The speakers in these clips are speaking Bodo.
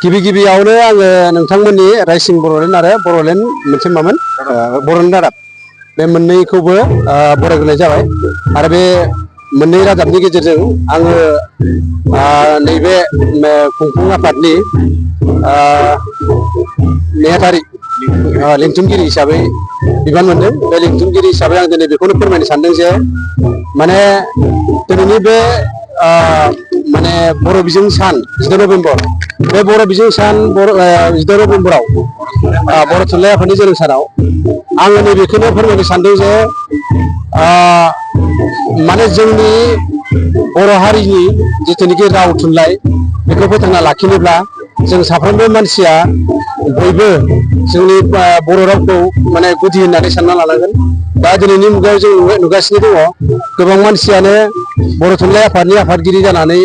गिबि गिबियावनो आङो नोंथांमोननि रायसिं बर'लेण्ड आरो बर'लेण्ड मोनसे मामोन बर'लेण्ड रादाब बे मोननैखौबो बरायग्रोनाय जाबाय आरो बे मोननै रादाबनि गेजेरजों आङो नैबे खुंफुं आफादनि नेहाथारि लिंथुमगिरि हिसाबै बिबान मोनदों। बे लिंथुमगिरि हिसाबै आं दिनै बेखौनो फोरमायनो सानदों जे माने दिनैनि बे माने बर' बिजों सान 16 नभेम्बर बे बर' बिजों सान 16 नभेम्बराव बर' थुनलाइ आफादनि जोनोम सानाव आङो नैबेखौनो फोरमायनो सानदों जे माने जोंनि बर' हारिनि जिथुनिखि राव थुनलाइ बेखौ फोथांना लाखिनोब्ला जों साफ्रोमबो मानसिया बयबो जोंनि बर' रावखौ माने गुदि होननानै सानना लानांगोन। दा दिनैनि मुगायाव जों नुगासिनो दङ गोबां मानसियानो बर' थुनलाइ आफादनि आफादगिरि जानानै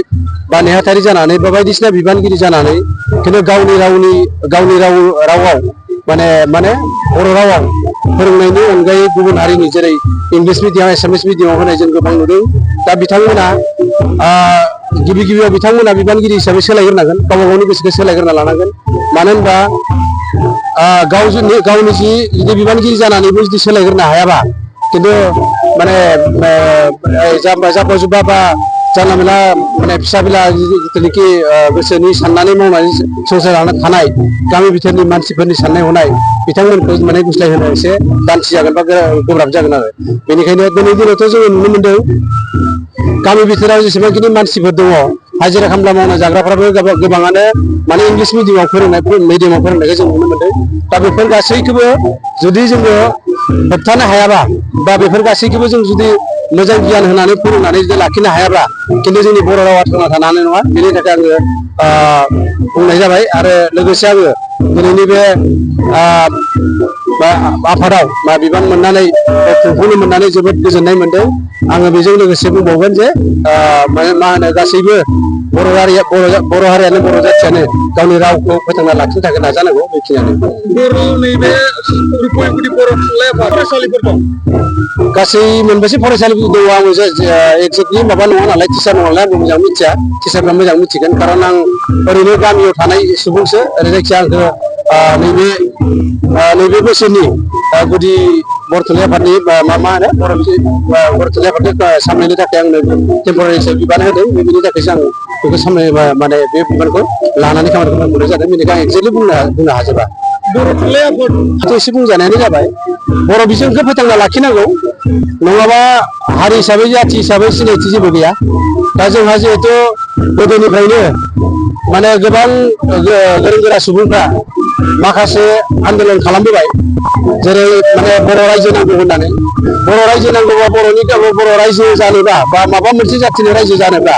बा नेहाथारि जानानै बा बायदिसिना बिबानगिरि जानानै खिन्थु गावनि रावाव माने बर' रावाव फोरोंनायनि अनगायै गुबुन हारिनि जेरै इंलिस मिडियाम एसामिस मिडियामाव होनाय जों गोबां नुदों। दा बिथांमोना गिबि गिबियाव बिथांमोना बिबानगिरि हिसाबै सोलायग्रोनांगोन, गावबा गावनि गोसोखौ सोलायग्रोना लानांगोन। मानो होनबा गावनि जुदि बिबानगिरि जानानैबो जुदि सोलायग्रोनो हायाबा खिन्थु माने जाब्बा जुब्बा बा जानला मोनला माने फिसा बिला जिथुनिखि गोसोनि साननानै मावनानै संसार जानो थानाय गामि बिथोरनि मानसिफोरनि साननाय हनाय बिथांमोनखौ माने गुस्लायहोनो एसे दानथि जागोन बा गोब्राब जागोन आरो। बेनिखायनो दिनैनि दिनावथ' जोङो नुनो मोनदों गामि बिथोराव जेसेबांखिनि मानसिफोर दङ हाजिरा खामला मावना जाग्राफ्राबो गोबाङानो माने इंलिस मिडियामाव फोरोंनायखौ जों नुनो मोनदों। दा बेफोर गासैखौबो जुदि जोङो होबथानो हायाबा बा बेफोर गासैखौबो जों जुदि मोजां गियान होनानै फोरोंनानै जुदि लाखिनो हायाब्ला खिन्थु जोंनि बर' रावा थांना थानो हानाय नङा। बेनि थाखाय आङो बुंनाय जाबाय आरो लोगोसे आङो दिनैनि बे आफादाव बिबान मोननानै खुंफुंनो मोननानै जोबोद गोजोननाय मोनदों। आङो बेजों लोगोसे बुंबावगोन जे मा होनो गासैबो बर' हारियानो बर' जाथियानो गावनि रावखौ फोथांना लाखिनो थाखाय नाजानांगौ। बेखिनियानो नैबे गुदि बर' थुनलाइ फरायसालिफोर दं गासै मोनबेसे फरायसालिफोर दङ आङो एक्जेक्टलि माबा नङा नालाय टिचार नङा नालाय आंबो मोजां मिथिया। टिचारफ्रा मोजां मिथिगोन खारन आं ओरैनो गामियाव थानाय सुबुंसो। ओरै जायखिया आंखौ नैबे बोसोरनि गुदि बर' थुनलाइ आफादनि मा होनो बर' थुनलाइ आफादखौ सामलायनो थाखाय आंनो टेम्परारि हिसाबै बिबान होदों। बेनि थाखायसो आं बेखौ माने बे बिबानखौ लानानै खामानिखौ मावनाय जादों। बेनिखायनो आं एक्जेक्टलि बुंनो हाजोबा। बर' थुनलाइ आफाद एसे बुंजानायानो जाबाय बर' बिजोंखौ फोथांना लाखिनांगौ नङाबा हारि हिसाबै जाथि हिसाबै सिनायथि जेबो गैया। दा जोंहा जिहेथु गोदोनिफ्रायनो माने गोबां गोरों गोरा सुबुंफ्रा माखासे आन्दलन खालामबोबाय जेरै माने बर' रायजो नांगौ होननानै। बर' रायजो नांगौबा बर' रायजो जानोबा बा माबा मोनसे जाथिनि रायजो जानोबा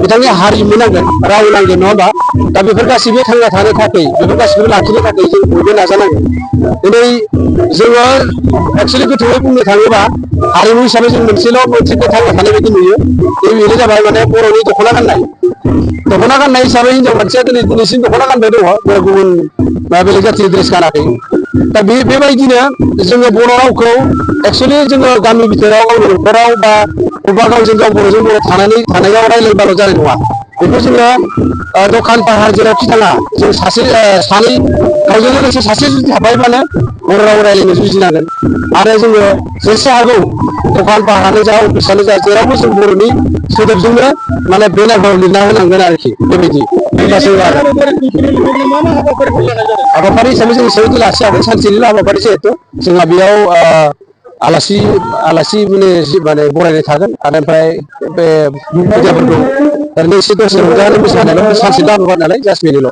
बिथांनि हारिमु नांगोन, राव नांगोन, नङा होमबा? दा बेफोर गासैबो थांना थानो थाखाय बेफोर गासैबो लाखिनो थाखाय जों बयबो नाजानांगोन। दिनै जोङो एक्सुवेलि गोथौयै बुंनो थाङोबा हारिमु हिसाबै जों मोनसेखौ थांना थानाय बायदि नुयो। बेनो जाबाय माने बर'नि दख'ना गाननाय हिसाबै हिनजाव मानसिया दिनैसिम दख'ना गानबाय दङ, गुबुन बेलेग जाथिनि ड्रेस गानाखै। दा बेबायदिनो जोङो बर' रावखौ एक्सुवेलि जोङो गामि बिथोराव गावनि न'खराव बा बबेबा गावजों गाव बर'जों बर' थानायाव रायज्लायबाल' जानाय नङा। बेखौ जोङो दखान पाहार जेरावखि थाङा जों सानै गावजों लोगोसे सासे जुदि थाफायोबानो बर' राव रायज्लायनो जुजिनांगोन। आरो जोङो जेसे हागौ दखान पाहारानो जा अफिसानो जा जेरावबो जों बर'नि सोदोबजोंनो माने बेनारफोराव लिरना होनांगोन आरोखि। बेबायदि हाबाफारि हिसाबै जों एसेबांखि लाखियाखै, सानसेनिल' हाबाफारि जिहेथु जोंहा बेयाव आलासि माने बरायनाय थागोन आरो ओमफ्राय बे खुदियाफोरखौ ओरैनो एसे दसे रंजानानै मोसानायल' सानसेनिल' हाबाफारि नालाय जास्ट बेनिल'।